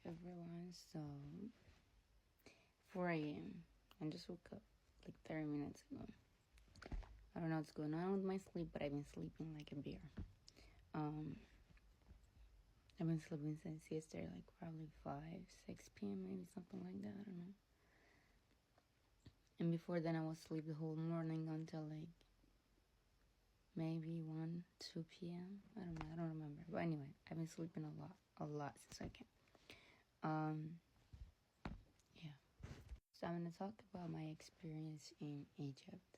everyone. So, 4 a.m. I just woke up like 30 minutes ago. I don't know what's going on with my sleep, but I've been sleeping like a bear. I've been sleeping since yesterday, like probably 5, 6 p.m., maybe something like that. I don't know. And before then, I was asleep the whole morning until like maybe 1, 2 p.m. I don't know. I don't remember. But anyway, I've been sleeping a lot since I came. Yeah. So I'm gonna talk about my experience in Egypt.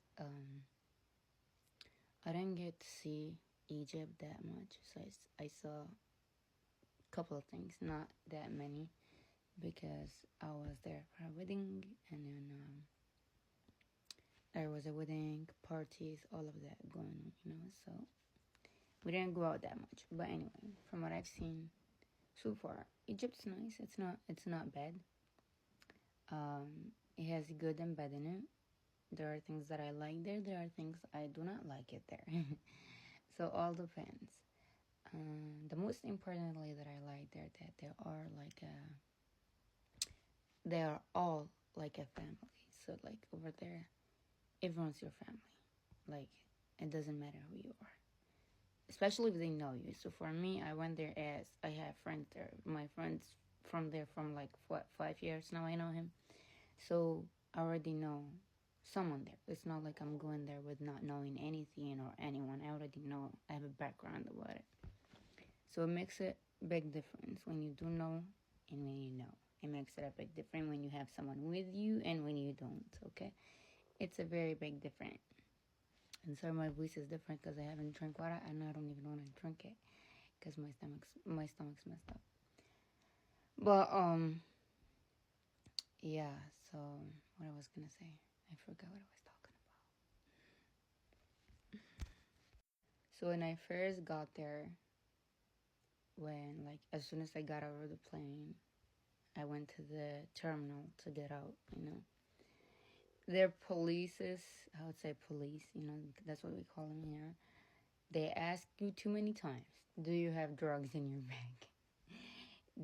I didn't get to see Egypt that much, so I saw a couple of things, not that many, because I was there for a wedding, and then there was a wedding, parties, all of that going on, so we didn't go out that much. But anyway, from what I've seen so far, Egypt's nice. It's not bad. It has good and bad in it. There are things that I like there. There are things I do not like it there. So all depends. The most importantly that I like there, that they are all like a family. So like over there, everyone's your family. Like it doesn't matter who you are, especially if they know you. So for me, I went there as I have friends there. My friends from there from like 5 years now. I know him, so I already know someone there. It's not like I'm going there with not knowing anything or anyone. I already know. I have a background about it. So it makes a big difference when you do know and when you know. It makes it a big difference when you have someone with you and when you don't, okay? It's a very big difference. And so my voice is different because I haven't drank water and I don't even want to drink it because my stomach's messed up. But yeah, so what I was gonna say, I forgot what I was talking about. So when I first got there, as soon as I got out of the plane, I went to the terminal to get out. Their polices, I would say police, that's what we call them here. They ask you too many times, do you have drugs in your bag?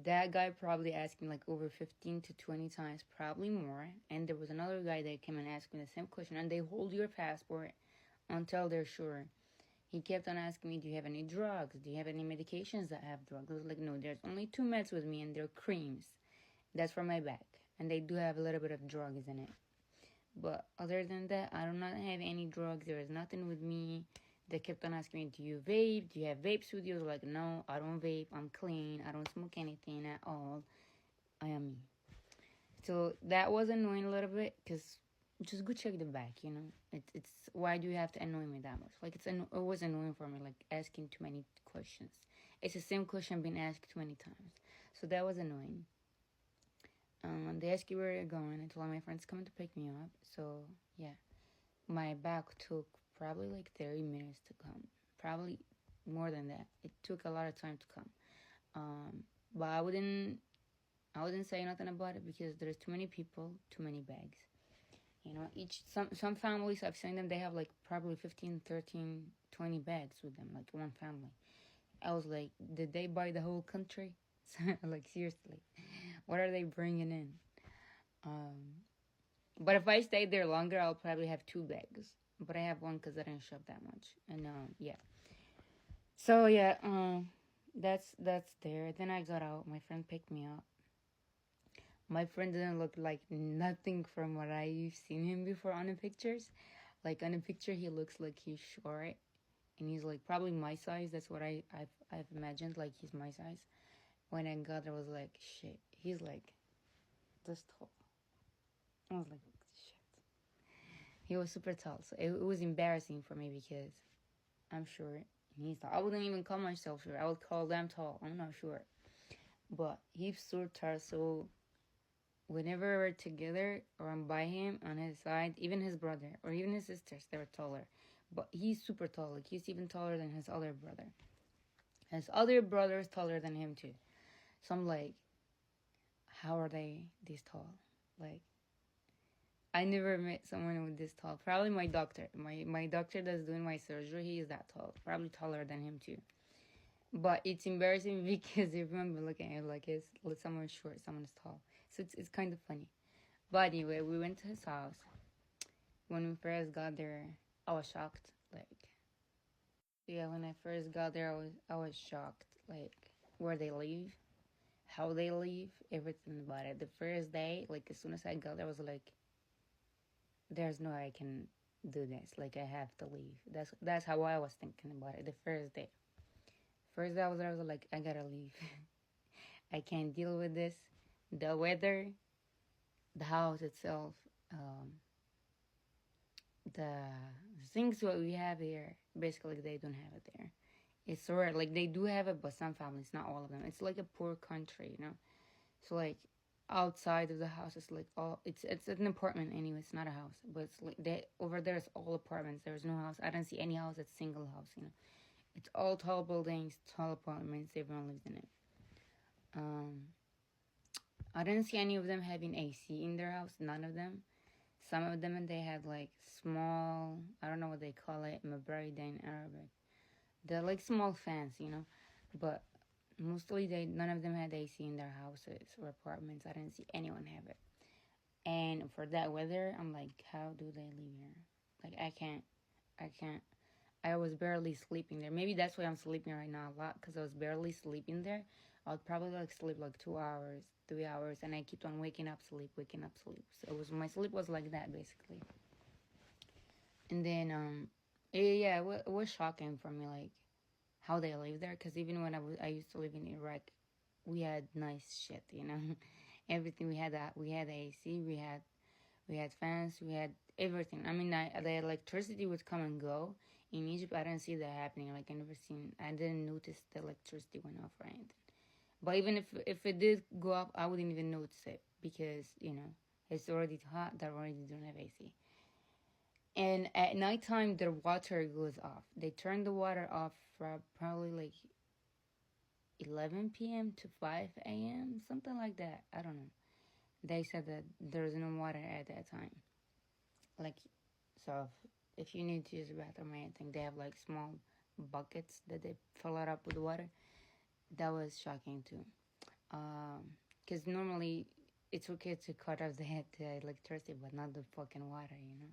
That guy probably asked me like over 15 to 20 times, probably more. And there was another guy that came and asked me the same question. And they hold your passport until they're sure. He kept on asking me, do you have any drugs? Do you have any medications that have drugs? I was like, no, there's only 2 meds with me and they're creams. That's for my back. And they do have a little bit of drugs in it. But other than that, I do not have any drugs. There is nothing with me. They kept on asking me, do you vape? Do you have vapes with you? I was like, no, I don't vape. I'm clean. I don't smoke anything at all. I am me. So that was annoying a little bit because just go check the back, It's why do you have to annoy me that much? Like it was annoying for me, like asking too many questions. It's the same question being asked too many times. So that was annoying. They asked you where you're going. I told my friends coming to pick me up. So yeah, my bag took probably like 30 minutes to come. Probably more than that. It took a lot of time to come. But I wouldn't say nothing about it because there's too many people, too many bags. Some families I've seen them, they have like probably 15, 13, 20 bags with them, like one family. I was like, did they buy the whole country? Like seriously, what are they bringing in? But if I stayed there longer, I'll probably have 2 bags. But I have one because I didn't shop that much. And yeah. So yeah, that's there. Then I got out. My friend picked me up. My friend didn't look like nothing from what I've seen him before on the pictures. Like on the picture, he looks like he's short, and he's like probably my size. That's what I've imagined. Like he's my size. When I got there, I was like, shit. He's like this tall. I was like, shit. He was super tall, so it was embarrassing for me because I'm short and he's tall. I wouldn't even call myself short. I would call them tall. I'm not short, but he's so tall. So whenever we're together or I'm by him on his side, even his brother or even his sisters, they're taller. But he's super tall. Like he's even taller than his other brother. His other brother is taller than him too. So I'm like, how are they this tall? Like, I never met someone with this tall. Probably my doctor. My doctor that's doing my surgery, he is that tall. Probably taller than him too. But it's embarrassing because you remember looking at it like it's like someone's short, someone's tall. So it's kind of funny. But anyway, we went to his house. When we first got there, I was shocked. Like, yeah, when I first got there, I was shocked. Like, where they live, how they live, everything about it. The first day, like as soon as I got there, I was like, "There's no way I can do this. Like, I have to leave." That's how I was thinking about it. The first day, first day I was there, I was like, "I gotta leave. I can't deal with this. The weather, the house itself, um, the things what we have here. Basically, they don't have it there. It's rare. Like they do have it, but some families, not all of them. It's like a poor country, you know. So like outside of the house, it's like all it's an apartment anyway. It's not a house, but it's like they over there. It's all apartments. There's no house. I don't see any house that's single house. You know, it's all tall buildings, tall apartments. Everyone lives in it. Um, I didn't see any of them having AC in their house. None of them. Some of them they had like small. I don't know what they call it. Mabarida in Arabic. They're like small fans, you know, but mostly they none of them had AC in their houses or apartments. I didn't see anyone have it. And for that weather, I'm like, how do they live here? Like I can't. I was barely sleeping there. Maybe that's why I'm sleeping right now a lot because I was barely sleeping there. I would probably like sleep like 2 hours, 3 hours, and I keep on waking up, sleep, waking up, sleep. So it was my sleep was like that basically. And then yeah, it was shocking for me like how they live there because even when I used to live in Iraq, we had nice shit, you know. Everything we had that we had AC, we had fans, we had everything. I mean, the electricity would come and go. In Egypt, I didn't see that happening. Like I didn't notice the electricity went off or anything. But even if it did go up, I wouldn't even notice it because it's already hot. They already don't have AC. And at nighttime, their water goes off. They turn the water off for probably like 11 p.m. to 5 a.m., something like that. I don't know. They said that there's no water at that time. Like, so if you need to use the bathroom or anything, they have like small buckets that they fill it up with water. That was shocking too. Because normally it's okay to cut off the electricity, but not the fucking water, you know?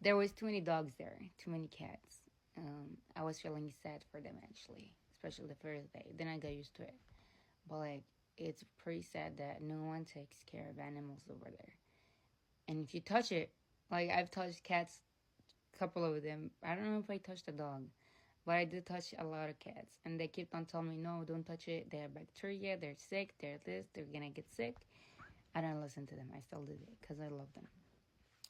There was too many dogs there, too many cats. I was feeling sad for them actually, especially the first day. Then I got used to it. But like, it's pretty sad that no one takes care of animals over there. And if you touch it, like I've touched cats, a couple of them. I don't know if I touched a dog, but I did touch a lot of cats. And they kept on telling me, no, don't touch it. They have bacteria. They're sick. They're this. They're gonna get sick. I don't listen to them. I still did it because I love them.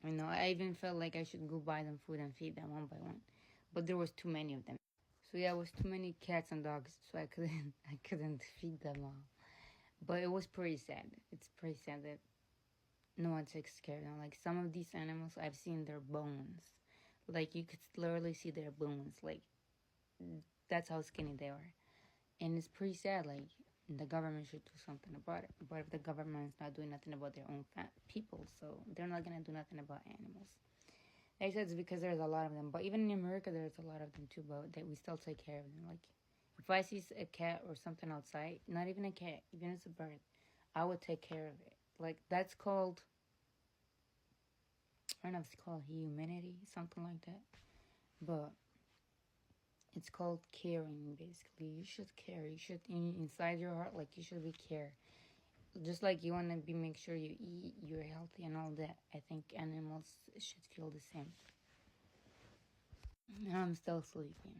I even felt like I should go buy them food and feed them one by one, but there was too many of them. So yeah, it was too many cats and dogs, so I couldn't I couldn't feed them all. But it was pretty sad. It's pretty sad that no one takes care of them. Like some of these animals, I've seen their bones. Like you could literally see their bones. Like that's how skinny they are, and it's pretty sad. Like the government should do something about it. But if the government is not doing nothing about their own people, so they're not gonna do nothing about animals. They said it's because there's a lot of them. But even in America, there's a lot of them too. But we still take care of them. Like if I see a cat or something outside, not even a cat, even if it's a bird, I would take care of it. Like that's called, I don't know if it's called humanity, something like that. But it's called caring. Basically, you should care. You should inside your heart, like you should be care. Just like you want to be make sure you eat, you're healthy and all that. I think animals should feel the same. I'm still sleeping.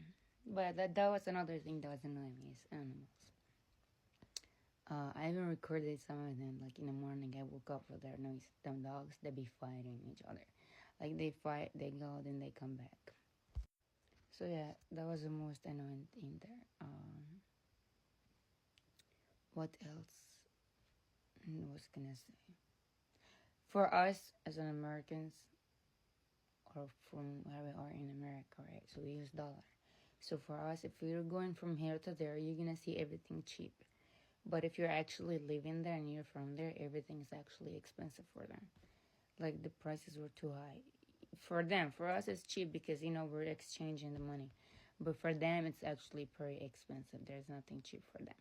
But that was another thing that was annoying me is animals. I even recorded some of them. Like in the morning, I woke up with their noise. Them dogs, they be fighting each other. Like they fight, they go, then they come back. So yeah, that was the most annoying thing there. What else was gonna say? For us as an Americans, or from where we are in America, right? So we use dollar. So for us, if we're going from here to there, you're gonna see everything cheap. But if you're actually living there and you're from there, everything is actually expensive for them. Like the prices were too high for them. For us, it's cheap because we're exchanging the money. But for them, it's actually pretty expensive. There's nothing cheap for them.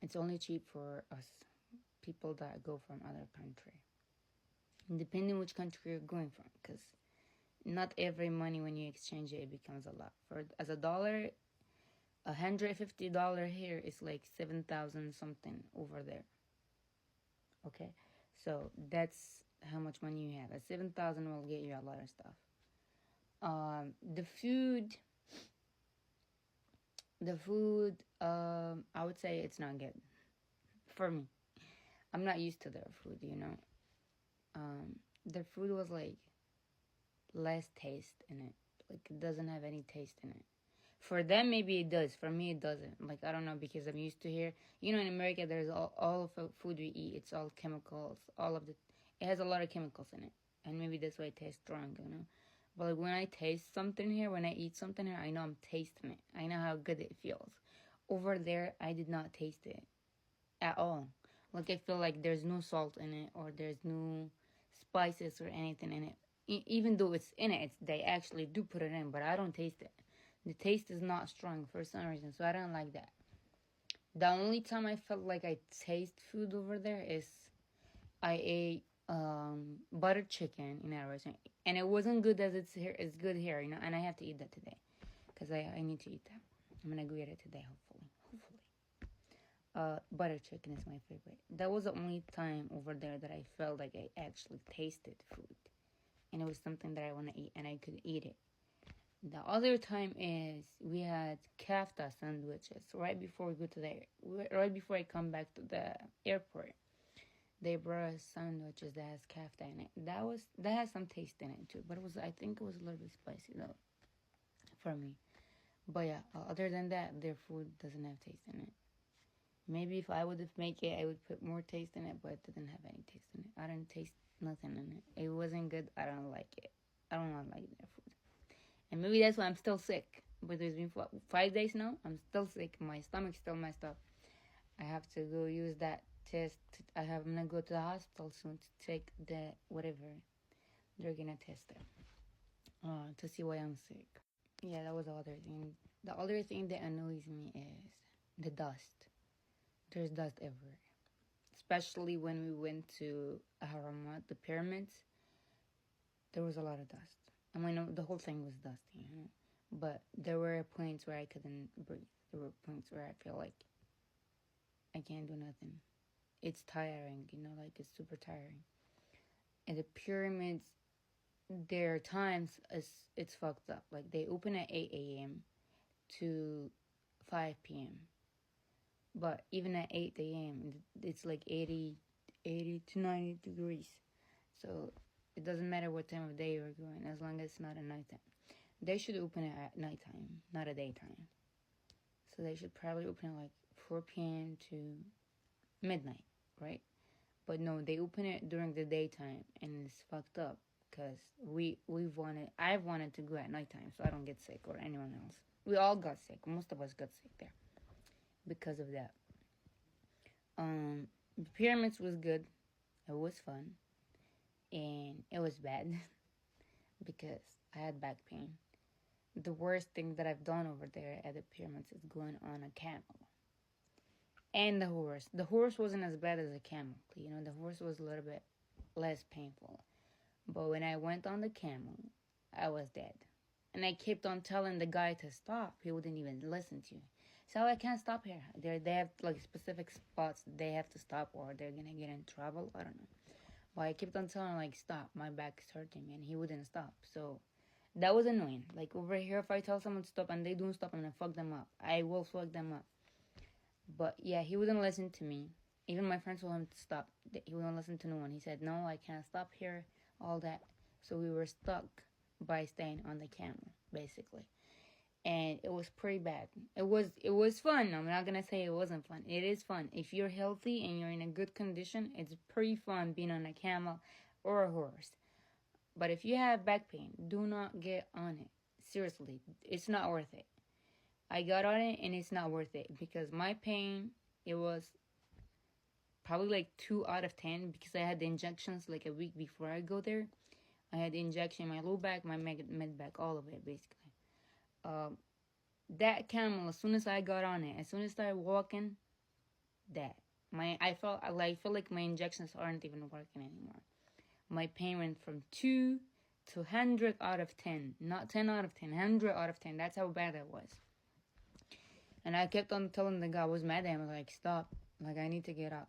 It's only cheap for us, people that go from other country. And depending which country you're going from, because not every money when you exchange it, it becomes a lot. For as a dollar, $150 here is like 7,000 something over there. Okay, so that's how much money you have. At 7,000 will get you a lot of stuff. The food, I would say it's not good for me. I'm not used to their food, you know. Their food was like less taste in it. Like it doesn't have any taste in it. For them, maybe it does. For me, it doesn't. Like, I don't know, because I'm used to here. You know, in America, there's all of the food we eat. It's all chemicals. It has a lot of chemicals in it. And maybe that's why it tastes strong, you know. But like when I taste something here, when I eat something here, I know I'm tasting it. I know how good it feels. Over there, I did not taste it at all. Like, I feel like there's no salt in it, or there's no spices or anything in it. Even though it's in it, they actually do put it in, but I don't taste it. The taste is not strong for some reason, so I don't like that. The only time I felt like I taste food over there is I ate buttered chicken in a restaurant, and it wasn't good as it's here. It's good here, you know, and I have to eat that today because I need to eat that. I'm gonna go eat it today, hopefully. Buttered chicken is my favorite. That was the only time over there that I felt like I actually tasted food, and it was something that I want to eat, and I could eat it. The other time is we had kafta sandwiches right before we go to right before I come back to the airport. They brought us sandwiches that has kafta in it. That has some taste in it too, but I think it was a little bit spicy though, for me. But yeah, other than that, their food doesn't have taste in it. Maybe if I would have made it, I would put more taste in it, but it didn't have any taste in it. I didn't taste nothing in it. It wasn't good. I don't like it. I don't like their food. And maybe that's why I'm still sick. But it's been 5 days now. I'm still sick. My stomach's still messed up. I have to go use that test. I'm gonna go to the hospital soon to take the whatever they're gonna test it to see why I'm sick. Yeah, that was the other thing. The other thing that annoys me is the dust. There's dust everywhere, especially when we went to Ahramat, the pyramids. There was a lot of dust. I mean, the whole thing was dusty, you know. But there were points where I couldn't breathe. There were points where I feel like I can't do nothing. It's tiring, you know, like it's super tiring. And the pyramids, their times it's fucked up. Like they open at 8 a.m. to 5 p.m. But even at 8 a.m., it's like 80 to 90 degrees. So it doesn't matter what time of day you're going, as long as it's not at nighttime. They should open it at nighttime, not at daytime. So they should probably open it like 4 p.m. to midnight, right? But no, they open it during the daytime, and it's fucked up because I've wanted to go at nighttime so I don't get sick or anyone else. We all got sick. Most of us got sick there because of that. The pyramids was good. It was fun. And it was bad because I had back pain. The worst thing that I've done over there at the pyramids is going on a camel. And the horse. The horse wasn't as bad as a camel. You know, the horse was a little bit less painful. But when I went on the camel, I was dead. And I kept on telling the guy to stop. He wouldn't even listen to me. So I can't stop here. They have like specific spots they have to stop or they're going to get in trouble. I don't know. But I kept on telling him, like, stop. My back is hurting me. And he wouldn't stop. So that was annoying. Like, over here, if I tell someone to stop and they don't stop, I'm going to fuck them up. I will fuck them up. But, yeah, he wouldn't listen to me. Even my friends told him to stop. He wouldn't listen to no one. He said, no, I can't stop here. All that. So we were stuck by staying on the camel, basically. And it was pretty bad. It was fun. I'm not gonna say it wasn't fun. It is fun. If you're healthy and you're in a good condition, it's pretty fun being on a camel or a horse. But if you have back pain, do not get on it. Seriously, it's not worth it. I got on it and it's not worth it because my pain, it was probably like 2 out of 10 because I had the injections like a week before I go there. I had the injection in my low back, my mid back, all of it basically. That camel, as soon as I got on it, as soon as I started walking, I feel like my injections aren't even working anymore. My pain went from 2 to 100 out of 10. Not 10 out of 10, 100 out of 10. That's how bad it was. And I kept on telling the guy, I was mad at him. I was like, stop. Like, I need to get out.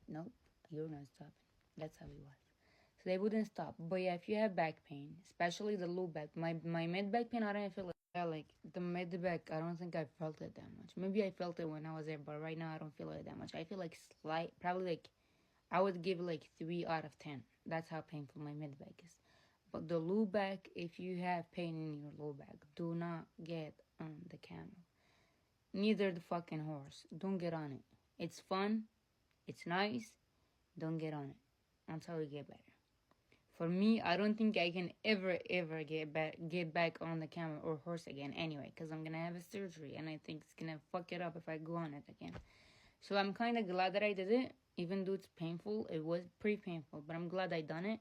Nope, you're not stopping. That's how he was. So they wouldn't stop. But yeah, if you have back pain, especially the low back, my mid back pain, I didn't feel it. Yeah, like the mid back, I don't think I felt it that much. Maybe I felt it when I was there, but right now I don't feel it that much. I feel like probably like, I would give like 3 out of 10. That's how painful my mid back is. But the low back, if you have pain in your low back, do not get on the camel. Neither the fucking horse. Don't get on it. It's fun. It's nice. Don't get on it until you get better. For me, I don't think I can ever get back on the camel or horse again anyway, because I'm gonna have a surgery and I think it's gonna fuck it up if I go on it again. So I'm kind of glad that I did it, even though it's painful. It was pretty painful, but I'm glad I done it,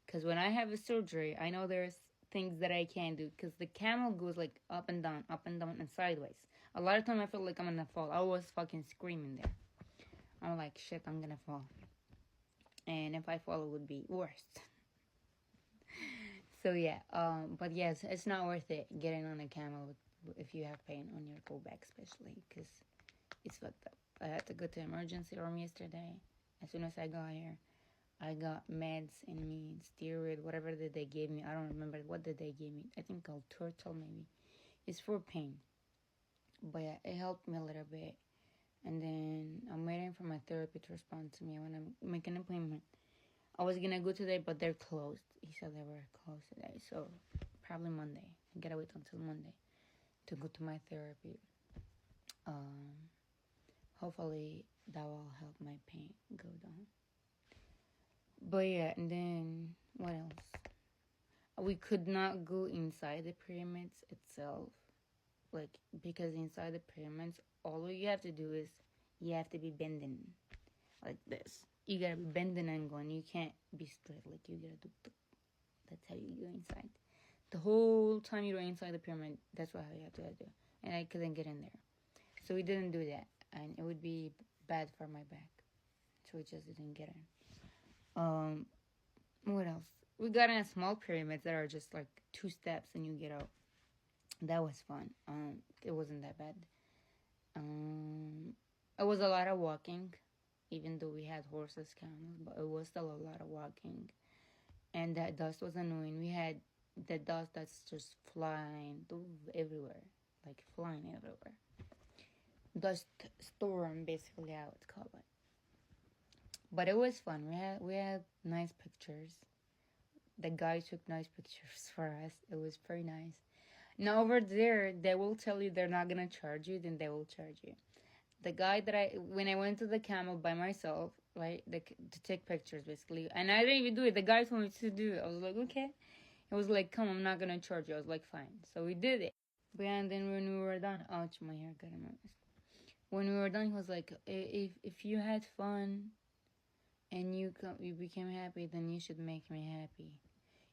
because when I have a surgery, I know there's things that I can't do, because the camel goes like up and down, and sideways. A lot of time I feel like I'm gonna fall. I was fucking screaming there. I'm like, shit, I'm gonna fall. And if I fall, it would be worse. So yeah, but yes, it's not worth it getting on a camel if you have pain on your low back, especially, because it's fucked up. I had to go to emergency room yesterday. As soon as I got here, I got meds in me, steroid, whatever that they gave me. I don't remember what did they give me. I think called Turtle maybe. It's for pain, but yeah, it helped me a little bit. And then I'm waiting for my therapy to respond to me when I make an appointment. I was gonna go today, but they're closed. He said they were closed today, so probably Monday. I gotta wait until Monday to go to my therapy. Hopefully that will help my pain go down. But yeah, and then what else? We could not go inside the pyramids itself, like, because inside the pyramids, all you have to do is you have to be bending like this. You gotta be bending and going. You can't be straight. Like, you gotta do. That's how you go inside. The whole time you were inside the pyramid, that's what you have to do. And I couldn't get in there, so we didn't do that, and it would be bad for my back, so we just didn't get in. What else? We got in a small pyramids that are just like 2 steps and you get out. That was fun. It wasn't that bad. It was a lot of walking, even though we had horses, camels, but it was still a lot of walking. And that dust was annoying. We had the dust that's just flying everywhere, like flying everywhere. Dust storm, basically, I would call it. But it was fun. We had nice pictures. The guy took nice pictures for us. It was pretty nice. Now over there, they will tell you they're not gonna charge you, then they will charge you. The guy that when I went to the camel by myself, right, to take pictures basically, and I didn't even do it. The guy told me to do it. I was like, okay. It was like, come, I'm not gonna charge you. I was like, fine. So we did it. But yeah, and then when we were done, ouch, my hair got in my mouth. When we were done, he was like, if you had fun and you became happy, then you should make me happy.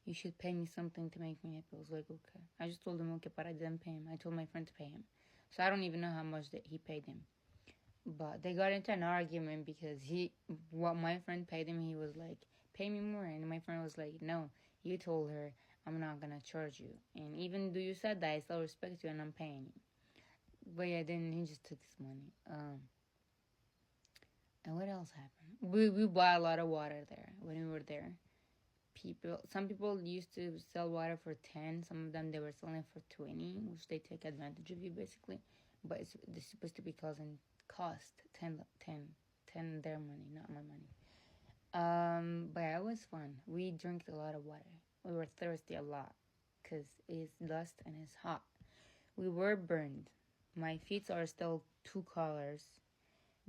You should pay me something to make me happy. I was like, okay. I just told him, okay, but I didn't pay him. I told my friend to pay him. So I don't even know how much that he paid him. But they got into an argument because what my friend paid him, he was like, pay me more. And my friend was like, no, you told her I'm not going to charge you. And even though you said that, I still respect you and I'm paying you. But yeah, then he just took his money. And what else happened? We bought a lot of water there when we were there. Some people used to sell water for 10. Some of them, they were selling for 20, which they take advantage of you basically. But it's supposed to be cost 10 their money, not my money. But yeah, it was fun. We drank a lot of water. We were thirsty a lot because it's dust and it's hot. We were burned. My feet are still 2 colors.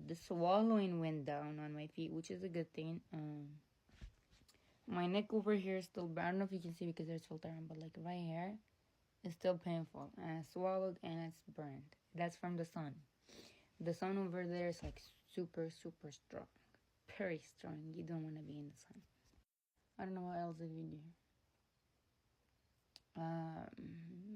The swallowing went down on my feet, which is a good thing. My neck over here is still, I don't know if you can see because there's filter on, but like right here, it's still painful. And I swallowed and it's burned. That's from the sun. The sun over there is like super, super strong. Very strong. You don't want to be in the sun. I don't know what else did we do.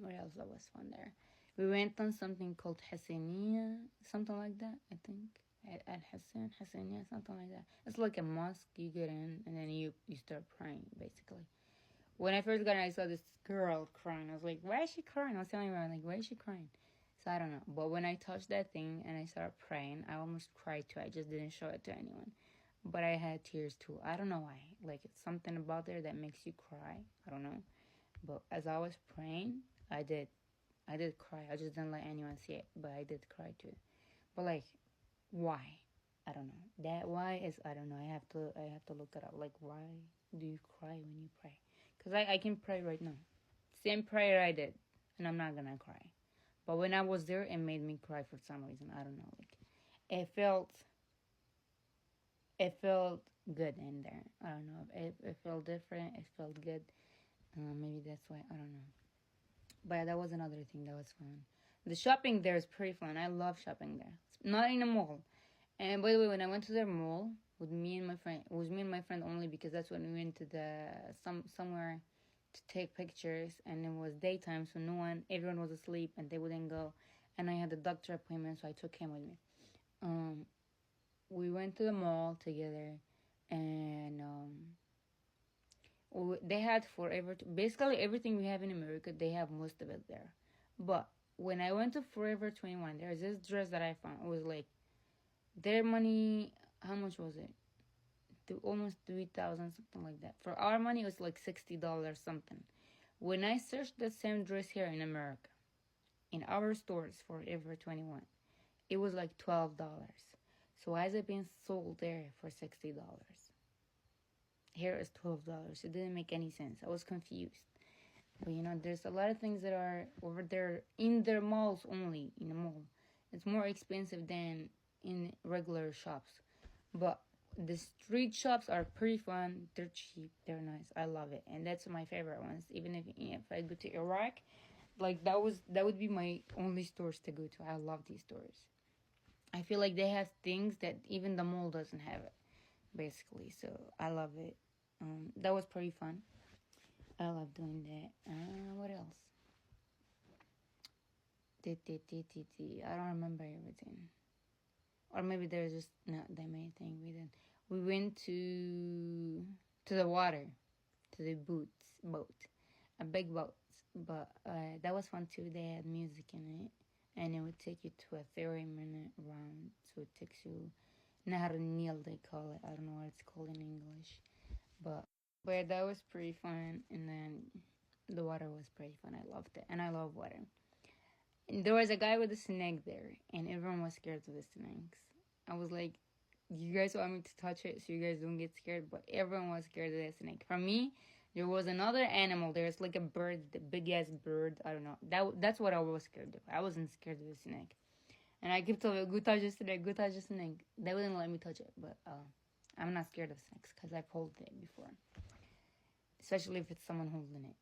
What else that was fun there? We went on something called Hassaniya, something like that, I think. Al Hassan, Hassaniya, something like that. It's like a mosque. You get in and then you start praying, basically. When I first got in, I saw this girl crying. I was like, why is she crying? I was telling her, like, why is she crying? So I don't know. But when I touched that thing and I started praying, I almost cried too. I just didn't show it to anyone. But I had tears too. I don't know why. Like, it's something about there that makes you cry. I don't know. But as I was praying, I did cry. I just didn't let anyone see it. But I did cry too. But like, why? I don't know. That why is, I don't know. I have to look it up. Like, why do you cry when you pray? Because I can pray right now. Same prayer I did. And I'm not gonna cry. But when I was there, it made me cry for some reason. I don't know. Like, it felt good in there. I don't know. It felt different. It felt good. Maybe that's why. I don't know. But that was another thing that was fun. The shopping there is pretty fun. I love shopping there. It's not in a mall. And by the way, when I went to the mall with me and my friend, it was me and my friend only because that's when we went to the somewhere to take pictures, and it was daytime, so everyone was asleep, and they wouldn't go. And I had a doctor appointment, so I took him with me. We went to the mall together, and they had forever. Basically, everything we have in America, they have most of it there. But when I went to Forever 21, there's this dress that I found. It was like their money. How much was it? Almost 3,000, something like that. For our money, it was like $60 something. When I searched the same dress here in America, in our stores, Forever 21, it was like $12. So why is it being sold there for $60? Here is $12. It didn't make any sense. I was confused. But there's a lot of things that are over there in their malls only, in a mall. It's more expensive than in regular shops. But the street shops are pretty fun. They're cheap. They're nice. I love it. And that's my favorite ones. Even if I go to Iraq, like that would be my only stores to go to. I love these stores. I feel like they have things that even the mall doesn't have it, basically. So I love it. That was pretty fun. I love doing that. What else? I don't remember everything. Or maybe there's just not that many things we did. We went to the water, to the boat, a big boat. But that was fun too. They had music in it, and it would take you to a 30-minute round. So it takes you Nahar Nil, they call it. I don't know what it's called in English, but that was pretty fun. And then the water was pretty fun. I loved it, and I love water. And there was a guy with a snake there, and everyone was scared of the snakes. I was like, you guys want me to touch it so you guys don't get scared? But everyone was scared of the snake. For me, there was another animal. There's like a bird, the big ass bird. I don't know. That's what I was scared of. I wasn't scared of the snake. And I kept telling, go touch the snake, go touch the snake. They wouldn't let me touch it. But I'm not scared of snakes because I've held it before. Especially if it's someone holding it.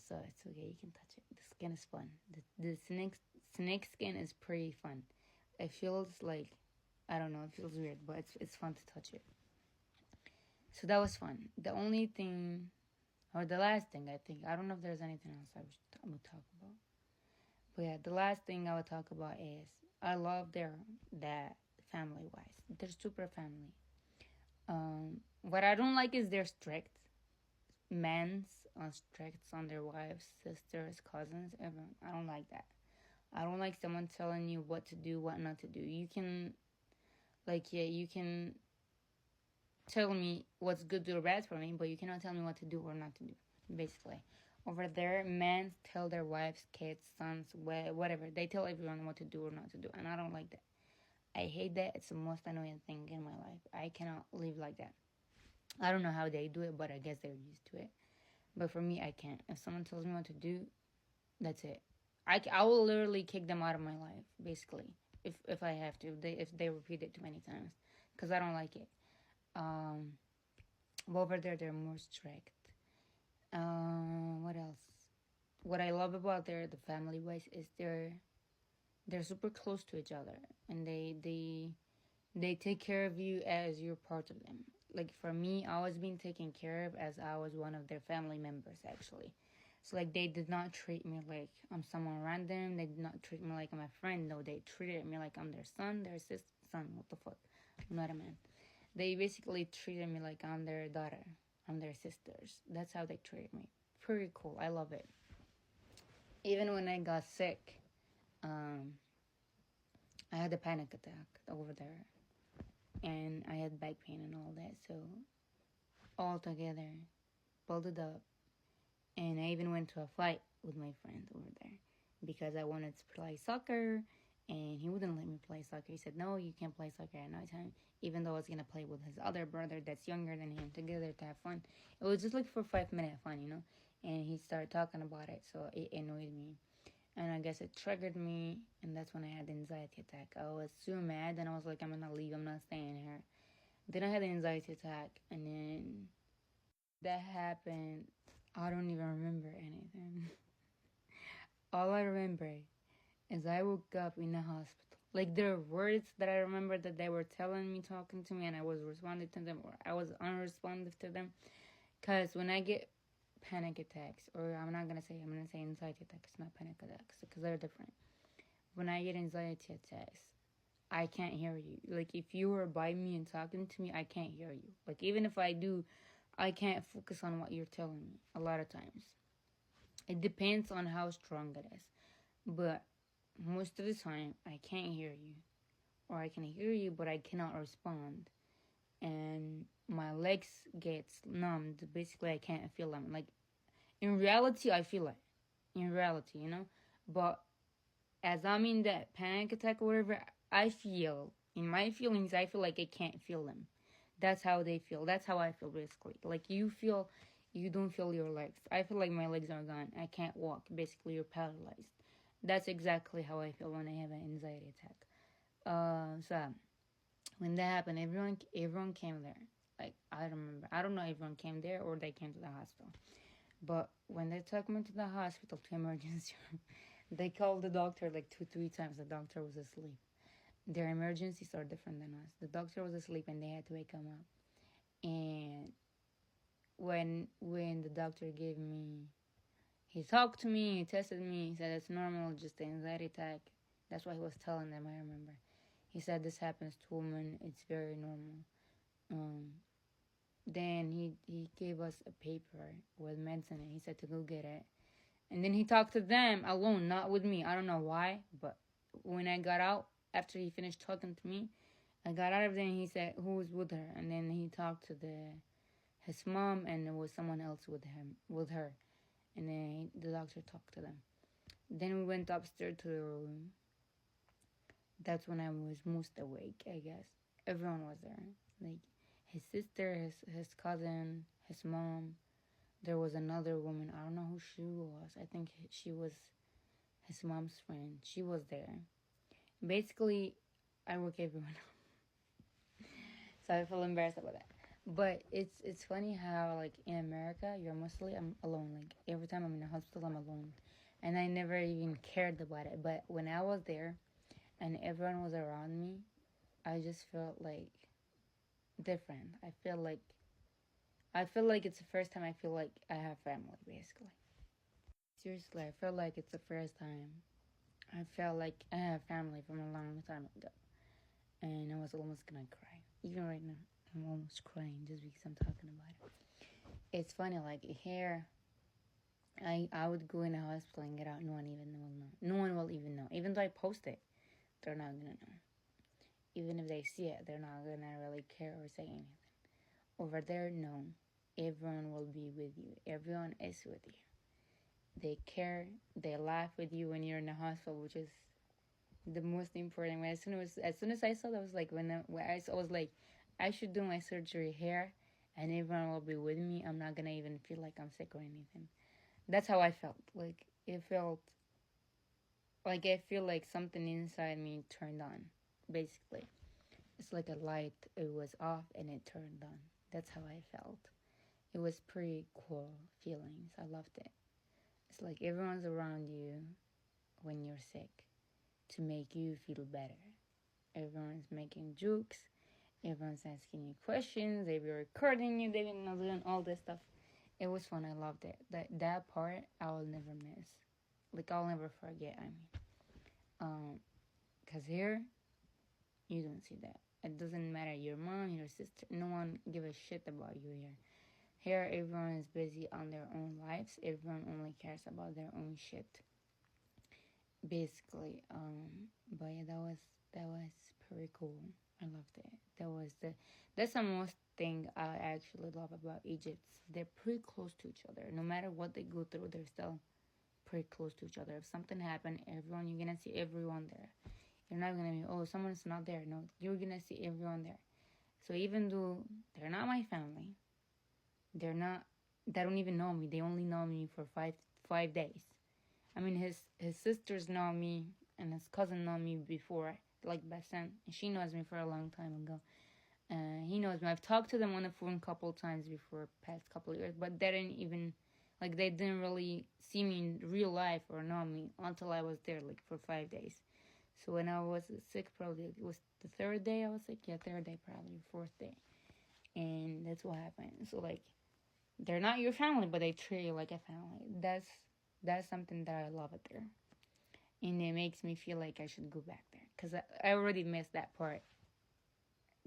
So it's okay, you can touch it. The skin is fun. The snake skin is pretty fun. It feels like, I don't know, it feels weird, but it's fun to touch it. So that was fun. The only thing, or the last thing I think, I don't know if there's anything else I would talk about. But yeah, the last thing I would talk about is, I love that family-wise. They're super family. What I don't like is they're strict. Men's strict on their wives, sisters, cousins, everyone. I don't like that. I don't like someone telling you what to do, what not to do. You can, you can tell me what's good or bad for me, but you cannot tell me what to do or not to do, basically. Over there, men tell their wives, kids, sons, whatever. They tell everyone what to do or not to do, and I don't like that. I hate that. It's the most annoying thing in my life. I cannot live like that. I don't know how they do it, but I guess they're used to it. But for me, I can't. If someone tells me what to do, that's it. I will literally kick them out of my life, basically, if I have to. If they repeat it too many times, because I don't like it. But over there, they're more strict. What else? What I love about the family wise is they're super close to each other, and they take care of you as you're part of them. Like for me, I was being taken care of as I was one of their family members, actually. So like they did not treat me like I'm someone random. They did not treat me like I'm a friend. No, they treated me like I'm their son, their son. What the fuck? I'm not a man. They basically treated me like I'm their daughter. I'm their sisters. That's how they treated me. Pretty cool. I love it. Even when I got sick, I had a panic attack over there, and I had back pain and all that. So all together, pulled it up, and I even went to a fight with my friend over there because I wanted to play soccer, and he wouldn't let me play soccer. He said, "No, you can't play soccer at nighttime," even though I was gonna play with his other brother that's younger than him together to have fun. It was just like for 5 minute fun, you know. And he started talking about it, so it annoyed me. And I guess it triggered me, and that's when I had the anxiety attack. I was so mad, and I was like, I'm gonna leave, I'm not staying here. Then I had an anxiety attack, and then that happened. I don't even remember anything. All I remember is I woke up in the hospital. Like, there are words that I remember that they were telling me, talking to me, and I was responding to them, or I was unresponsive to them. Because when I get panic attacks, or I'm going to say anxiety attacks, not panic attacks, because they're different. When I get anxiety attacks, I can't hear you. Like, if you were by me and talking to me, I can't hear you. Like, even if I do, I can't focus on what you're telling me a lot of times. It depends on how strong it is. But most of the time, I can't hear you. Or I can hear you, but I cannot respond. And my legs get numbed. Basically, I can't feel them. Like, in reality, I feel it. In reality, you know? But as I'm in that panic attack or whatever, I feel, in my feelings, I feel like I can't feel them. That's how they feel. That's how I feel, basically. Like, you feel, you don't feel your legs. I feel like my legs are gone. I can't walk. Basically, you're paralyzed. That's exactly how I feel when I have an anxiety attack. So, when that happened, everyone came there. Like, I don't remember. I don't know if everyone came there or they came to the hospital. But when they took me to the hospital, to emergency room, they called the doctor like 2-3 times. The doctor was asleep. Their emergencies are different than us. The doctor was asleep and they had to wake him up. And when the doctor gave me, he talked to me, he tested me, he said it's normal, just an anxiety attack. That's what he was telling them, I remember. He said this happens to women, it's very normal. Then he gave us a paper with medicine and he said to go get it. And then he talked to them alone, not with me. I don't know why, but when I got out, after he finished talking to me, I got out of there and he said who was with her. And then he talked to his mom and there was someone else with her. And then the doctor talked to them. Then we went upstairs to the room. That's when I was most awake, I guess. Everyone was there. Like his sister, his cousin, his mom. There was another woman. I don't know who she was. I think she was his mom's friend. She was there. Basically, I woke everyone up. So I feel embarrassed about that. But it's funny how like in America you're mostly I'm alone. Like every time I'm in the hospital I'm alone. And I never even cared about it. But when I was there and everyone was around me, I just felt like different. I feel like it's the first time I feel like I have family basically. Seriously, I feel like it's the first time I felt like I have family from a long time ago. And I was almost gonna cry. Even right now, I'm almost crying just because I'm talking about it. It's funny, like here, I would go in the hospital and get out. No one even will know. No one will even know. Even though I post it, they're not gonna know. Even if they see it, they're not gonna really care or say anything. Over there, no. Everyone will be with you. Everyone is with you. They care. They laugh with you when you're in the hospital, which is the most important. As soon as I saw that, I was like, when I was like, I should do my surgery here, and everyone will be with me. I'm not gonna even feel like I'm sick or anything. That's how I felt. Like it felt like I feel like something inside me turned on. Basically, it's like a light. It was off and it turned on. That's how I felt. It was pretty cool feelings. I loved it. It's like everyone's around you when you're sick to make you feel better. Everyone's making jokes. Everyone's asking you questions. They've been recording you. They've been doing all this stuff. It was fun. I loved it. That part I will never miss. Like I'll never forget. Cause here you don't see that. It doesn't matter your mom, your sister. No one give a shit about you here. Here everyone is busy on their own lives. Everyone only cares about their own shit. Basically, but yeah, that was pretty cool. I loved it. That's the most thing I actually love about Egypt. They're pretty close to each other. No matter what they go through, they're still pretty close to each other. If something happened, everyone you're gonna see everyone there. You're not gonna be, oh, someone's not there. No, you're gonna see everyone there. So even though they're not my family, they're not. They don't even know me. They only know me for five days. I mean, his sisters know me and his cousin know me before, like Bassem. She knows me for a long time ago. He knows me. I've talked to them on the phone a couple of times before, past couple of years, but they didn't even, like, they didn't really see me in real life or know me until I was there, like, for 5 days. So when I was sick, probably it was the third day I was sick. Yeah, third day probably, fourth day, and that's what happened. So like, they're not your family, but they treat you like a family. That's something that I love it there, and it makes me feel like I should go back there because I already missed that part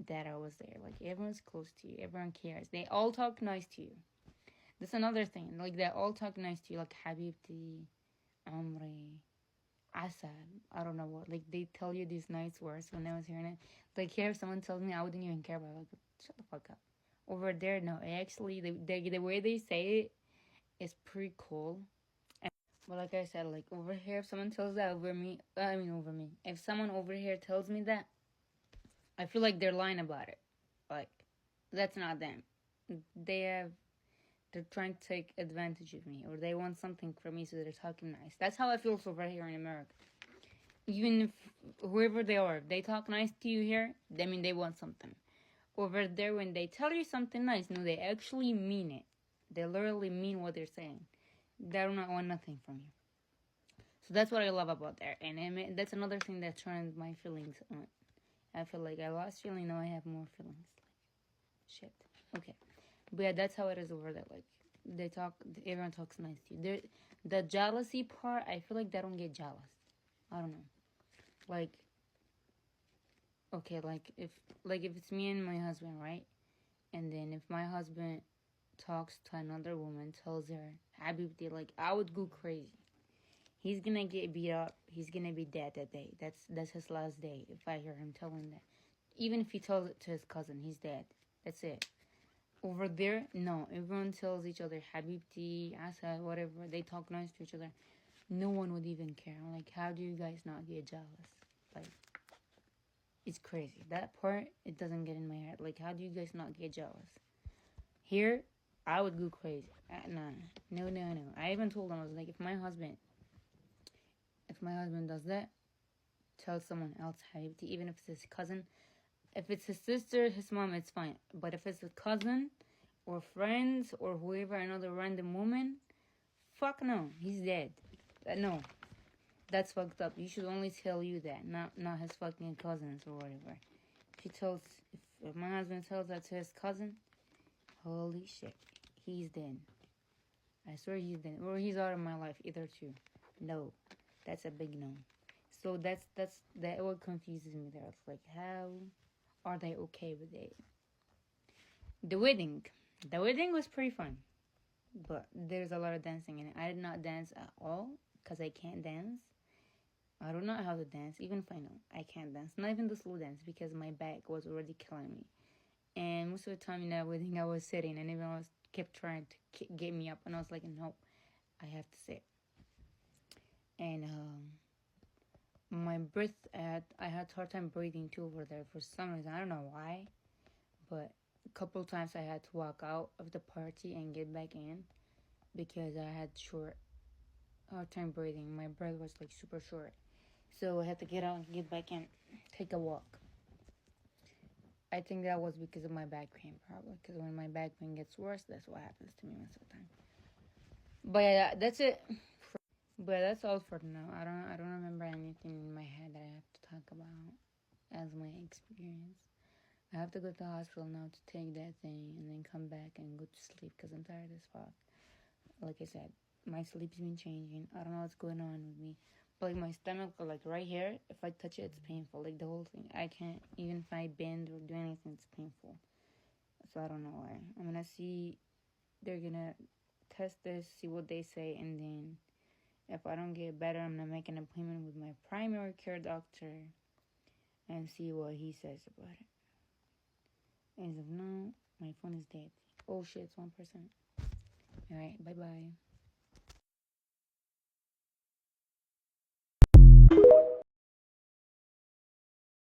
that I was there. Like everyone's close to you, everyone cares. They all talk nice to you. That's another thing. Like they all talk nice to you, like Habibti, Amri, Asad. I don't know what. Like they tell you these nice words when I was hearing it. Like here, if someone tells me, I wouldn't even care about it. Like, shut the fuck up. Over there, no. Actually, the way they say it is pretty cool. But like I said, like over here, if someone tells that over me. If someone over here tells me that, I feel like they're lying about it. Like, that's not them. They have, they're trying to take advantage of me, or they want something from me, so they're talking nice. That's how I feel over here in America. Even if whoever they are, if they talk nice to you here, I mean they want something. Over there, when they tell you something nice, no, they actually mean it. They literally mean what they're saying. They do not want nothing from you. So that's what I love about there, and that's another thing that turned my feelings on. I feel like I lost feeling, now I have more feelings. Like, shit. Okay. But yeah, that's how it is over there. Like, everyone talks nice to you. The jealousy part, I feel like they don't get jealous. I don't know. Like, okay, like if it's me and my husband, right? And then if my husband talks to another woman, tells her, Habibti, like, I would go crazy. He's gonna get beat up. He's gonna be dead that day. That's his last day. If I hear him telling that, even if he tells it to his cousin, he's dead. That's it. Over there, no. Everyone tells each other Habibti, Asa, whatever. They talk nice to each other. No one would even care. Like, how do you guys not get jealous? Like, it's crazy. That part, it doesn't get in my head. Like, how do you guys not get jealous? Here, I would go crazy. Nah, no. I even told him, I was like, if my husband does that, tell someone else Habibti, even if it's his cousin. If it's his sister, his mom, it's fine. But if it's a cousin or friends or whoever, another random woman, fuck no, he's dead. No, that's fucked up. You should only tell you that, not his fucking cousins or whatever. If my husband tells that to his cousin, holy shit, he's dead. I swear he's dead, or he's out of my life. Either two. No, that's a big no. So that's what confuses me there. It's like, how are they okay with it? The wedding was pretty fun, but there's a lot of dancing in it. I did not dance at all because I can't dance. I don't know how to dance, even if I know I can't dance. Not even the slow dance because my back was already killing me. And most of the time in that wedding, I was sitting, and everyone kept trying to get me up, and I was like, no, I have to sit. And my breath, I had a hard time breathing too over there for some reason. I don't know why, but a couple times I had to walk out of the party and get back in because I had hard time breathing. My breath was like super short, so I had to get out and get back in, take a walk. I think that was because of my back pain, probably. Because when my back pain gets worse, that's what happens to me most of the time. But yeah, that's it. But that's all for now. I don't remember anything in my head that I have to talk about as my experience. I have to go to the hospital now to take that thing and then come back and go to sleep because I'm tired as fuck. like I said, my sleep's been changing. I don't know what's going on with me. But like my stomach, like right here, if I touch it, it's painful. Like the whole thing. I can't, even if I bend or do anything, it's painful. So I don't know why. I'm gonna see, they're gonna test this, see what they say, and then if I don't get better, I'm gonna make an appointment with my primary care doctor and see what he says about it. As of now, my phone is dead. Oh shit, it's 1%. Alright, bye bye.